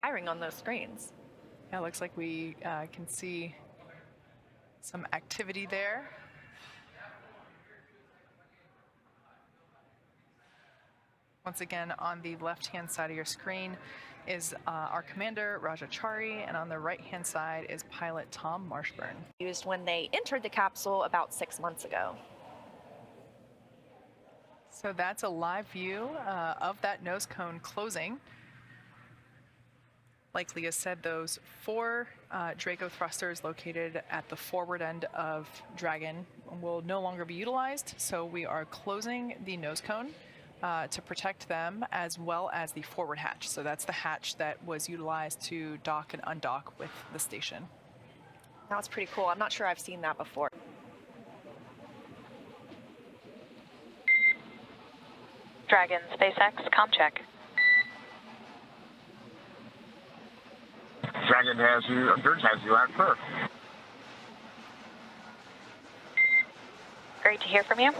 firing on those screens. Yeah, it looks like we can see some activity there. Once again, on the left-hand side of your screen is our commander, Rajachari, and on the right-hand side is pilot Tom Marshburn. Used when they entered the capsule about 6 months ago. So that's a live view of that nose cone closing. Like Leah said, those 4 Draco thrusters located at the forward end of Dragon will no longer be utilized, so we are closing the nose cone to protect them, as well as the forward hatch. So that's the hatch that was utilized to dock and undock with the station. That was pretty cool. I'm not sure I've seen that before. Dragon, SpaceX, ComCheck. Dragon has you, Endurance has you at Perth. Great to hear from you.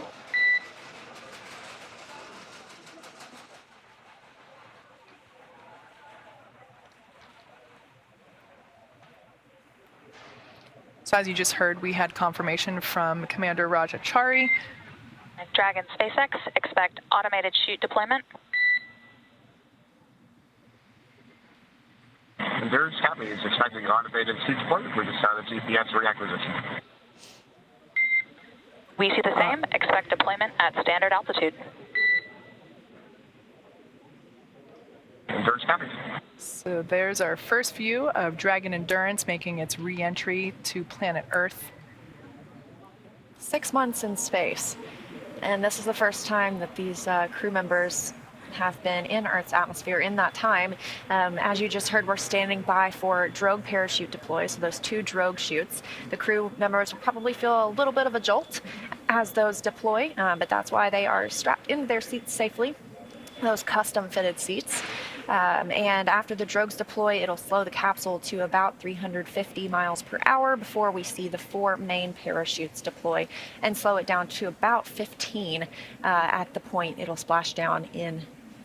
So as you just heard, we had confirmation from Commander Rajachari. Dragon, SpaceX, expect automated chute deployment. Endurance Copy is expecting automated seat deployment with the sound GPS reacquisition. We see the same. Expect deployment at standard altitude. Endurance Copy. So there's our first view of Dragon Endurance making its re-entry to planet Earth. 6 months in space. And this is the first time that these crew members have been in Earth's atmosphere in that time. As you just heard, we're standing by for drogue parachute deploy, so those 2 drogue chutes. The crew members will probably feel a little bit of a jolt as those deploy, but that's why they are strapped into their seats safely, those custom fitted seats. And after the drogues deploy, it'll slow the capsule to about 350 miles per hour before we see the 4 main parachutes deploy and slow it down to about 15 at the point it'll splash down in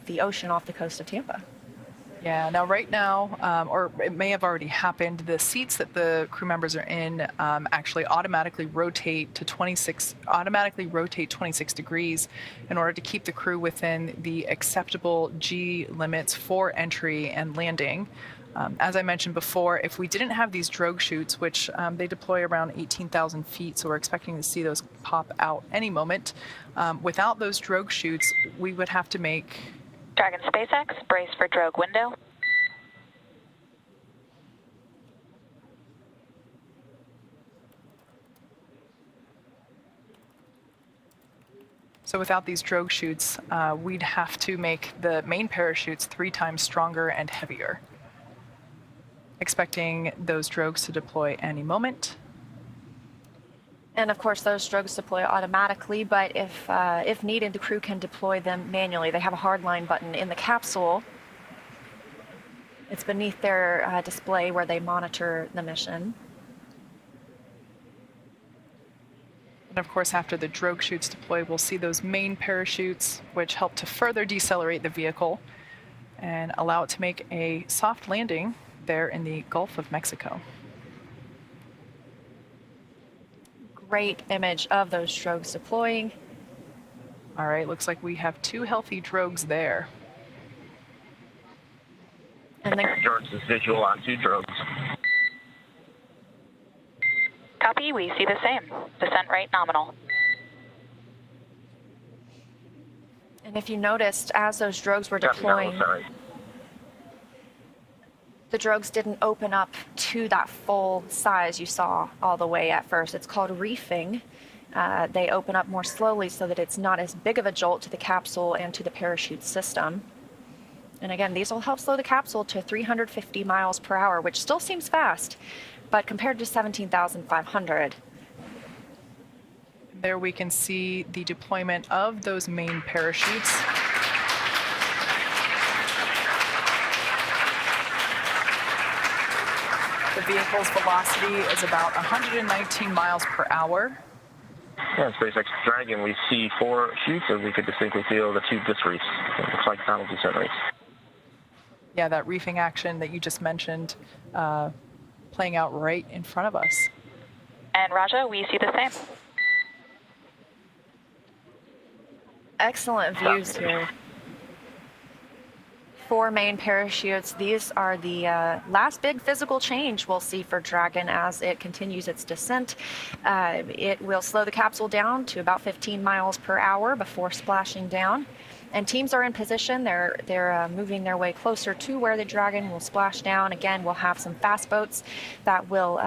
the ocean off the coast of Tampa. Yeah, now right now, or it may have already happened, the seats that the crew members are in actually automatically rotate 26 degrees in order to keep the crew within the acceptable G limits for entry and landing. As I mentioned before, if we didn't have these drogue chutes, which they deploy around 18,000 feet, so we're expecting to see those pop out any moment, without those drogue chutes, we would have to make... Dragon, SpaceX, brace for drogue window. So without these drogue chutes, we'd have to make the main parachutes 3 times stronger and heavier. Expecting those drogues to deploy any moment. And of course, those drogues deploy automatically, but if needed, the crew can deploy them manually. They have a hardline button in the capsule. It's beneath their display where they monitor the mission. And of course, after the drogue chutes deploy, we'll see those main parachutes, which help to further decelerate the vehicle and allow it to make a soft landing there in the Gulf of Mexico. Great image of those drogues deploying. All right, looks like we have 2 healthy drogues there. And then Endurance is visual on 2 drogues. Copy, we see the same. Descent rate nominal. and if you noticed, as those drogues were deploying, the drogues didn't open up to that full size you saw all the way at first. It's called reefing. They open up more slowly so that it's not as big of a jolt to the capsule and to the parachute system. And again, these will help slow the capsule to 350 miles per hour, which still seems fast, but compared to 17,500. There we can see the deployment of those main parachutes. The vehicle's velocity is about 119 miles per hour. Yeah, SpaceX Dragon, we see 4 chutes, and we could distinctly feel the 2 disc reefs. It looks like penalty set race. Yeah, that reefing action that you just mentioned playing out right in front of us. And Raja, we see the same. Excellent views here. 4 main parachutes. These are the last big physical change we'll see for Dragon as it continues its descent. It will slow the capsule down to about 15 miles per hour before splashing down. And teams are in position. They're moving their way closer to where the Dragon will splash down. Again, we'll have some fast boats that will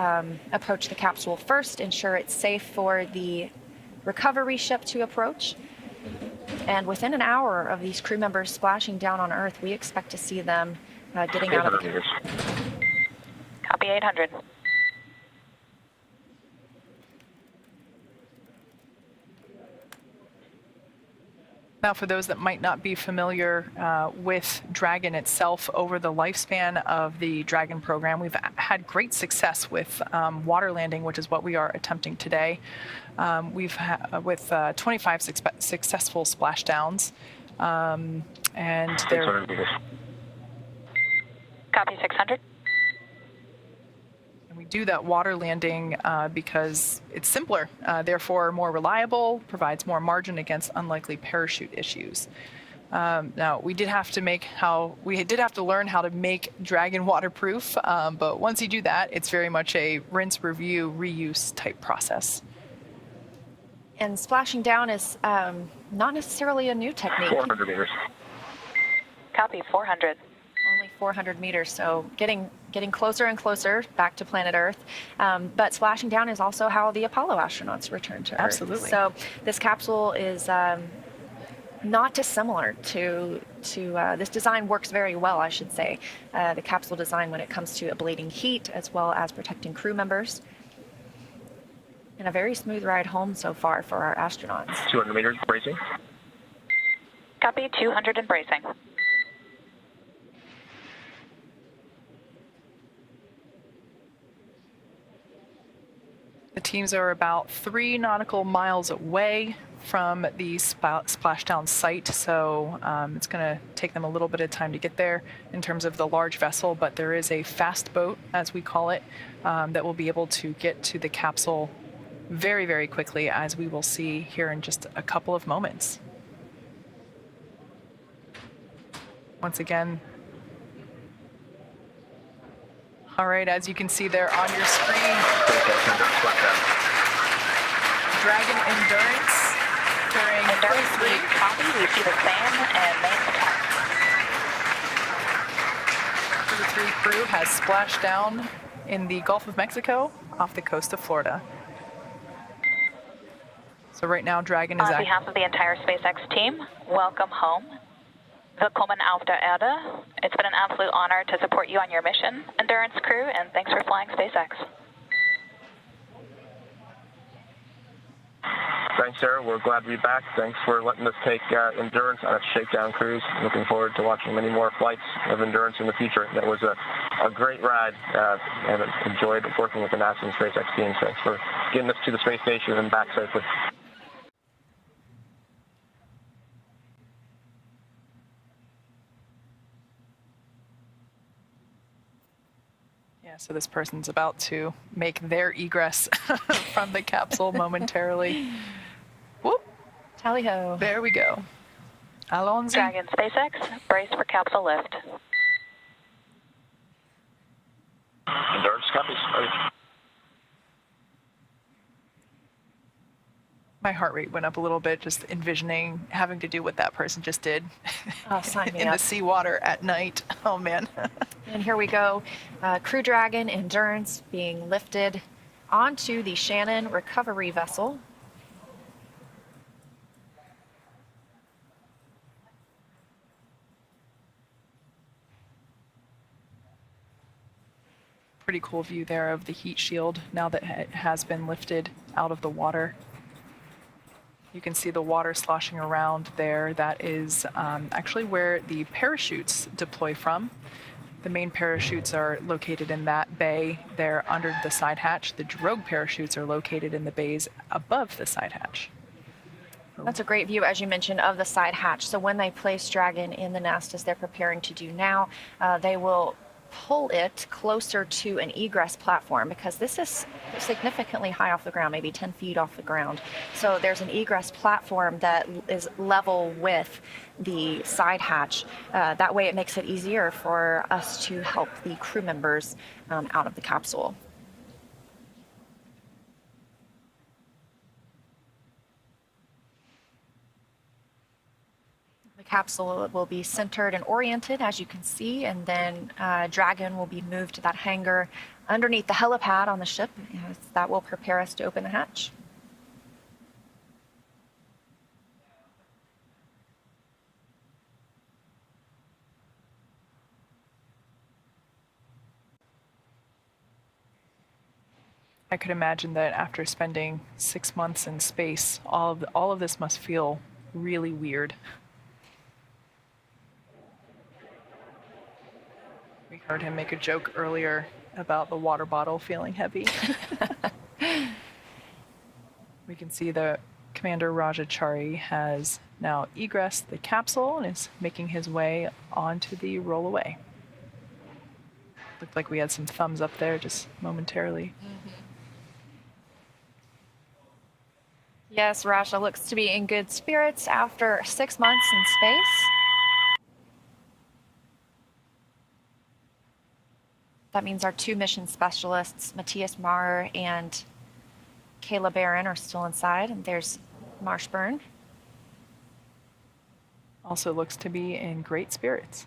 approach the capsule first, ensure it's safe for the recovery ship to approach. And within an hour of these crew members splashing down on Earth, we expect to see them getting out of the capsule. Copy 800. Now, for those that might not be familiar with Dragon itself, over the lifespan of the Dragon program, we've had great success with water landing, which is what we are attempting today. We've had with 25 successful splashdowns, and they're... Copy 600. And we do that water landing because it's simpler, therefore more reliable, provides more margin against unlikely parachute issues. Now, we did have to learn how to make Dragon waterproof, but once you do that, it's very much a rinse, review, reuse type process. And splashing down is not necessarily a new technique. 400 meters. Copy 400. Only 400 meters, so getting closer and closer back to planet Earth. But splashing down is also how the Apollo astronauts returned to Earth. Absolutely. So this capsule is not dissimilar to this design works very well, I should say. The capsule design when it comes to ablating heat as well as protecting crew members. And a very smooth ride home so far for our astronauts. 200 meters, bracing. Copy 200 and bracing. The teams are about 3 nautical miles away from the splashdown site, so it's going to take them a little bit of time to get there in terms of the large vessel, but there is a fast boat, as we call it, that will be able to get to the capsule very, very quickly, as we will see here in just a couple of moments. Once again, all right, as you can see there on your screen, Dragon Endurance carrying Crew-3. Copy, we see the same and main attack. Crew-3 crew has splashed down in the Gulf of Mexico off the coast of Florida. So right now, Dragon is... On behalf of the entire SpaceX team, welcome home. Willkommen auf der Erde. It's been an absolute honor to support you on your mission, Endurance crew, and thanks for flying SpaceX. Thanks, Sarah. We're glad to be back. Thanks for letting us take Endurance on its shakedown cruise. Looking forward to watching many more flights of Endurance in the future. That was a great ride, and enjoyed working with the NASA and SpaceX team. Thanks for getting us to the space station and back safely. Yeah, so this person's about to make their egress from the capsule momentarily. Whoop. Tally-ho. There we go. Allons-y. Dragon SpaceX, brace for capsule lift. Endurance copies. My heart rate went up a little bit just envisioning having to do what that person just did Oh, sign me in up. the seawater at night. Oh, man. And here we go. Crew Dragon Endurance being lifted onto the Shannon recovery vessel. Pretty cool view there of the heat shield now that it has been lifted out of the water. You can see the water sloshing around there. That is actually where the parachutes deploy from. The main parachutes are located in that bay there under the side hatch. The drogue parachutes are located in the bays above the side hatch. That's a great view, as you mentioned, of the side hatch. So when they place Dragon in the nest, as they're preparing to do now, they will pull it closer to an egress platform, because this is significantly high off the ground, maybe 10 feet off the ground. So there's an egress platform that is level with the side hatch. That way it makes it easier for us to help the crew members out of the capsule. The capsule will be centered and oriented, as you can see, and then Dragon will be moved to that hangar underneath the helipad on the ship. That will prepare us to open the hatch. I could imagine that after spending 6 months in space, all of this must feel really weird. We heard him make a joke earlier about the water bottle feeling heavy. We can see that Commander Rajachari has now egressed the capsule and is making his way onto the rollaway. Looked like we had some thumbs up there just momentarily. Yes, Rasha looks to be in good spirits after 6 months in space. That means our 2 mission specialists, Matthias Maher and Kayla Barron, are still inside, and there's Marshburn. Also looks to be in great spirits.